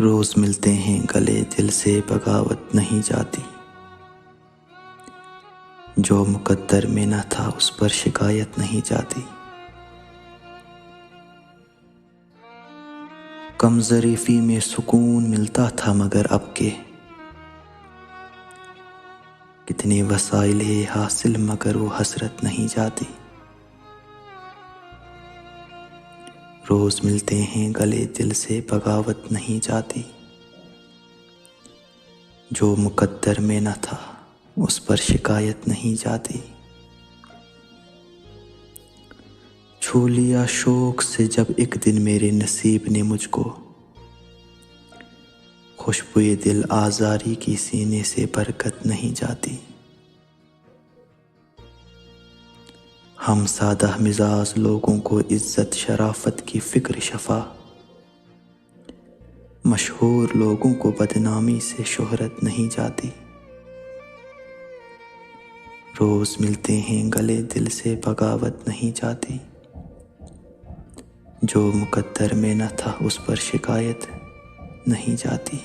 रोज मिलते हैं गले दिल से बगावत नहीं जाती। जो मुकद्दर में न था उस पर शिकायत नहीं जाती। कम ज़रीफ़ी में सुकून मिलता था मगर अब के कितने वसाइल है हासिल मगर वो हसरत नहीं जाती। रोज मिलते हैं गले दिल से बगावत नहीं जाती। जो मुकद्दर में न था उस पर शिकायत नहीं जाती। छू लिया शौक से जब एक दिन मेरे नसीब ने मुझको, खुशबुए दिल आज़ारी की सीने से बरकत नहीं जाती। हम सादा मिजाज लोगों को इज्जत शराफत की फिक्र शफा, मशहूर लोगों को बदनामी से शोहरत नहीं जाती। रोज मिलते हैं गले दिल से बगावत नहीं जाती। जो मुकद्दर में न था उस पर शिकायत नहीं जाती।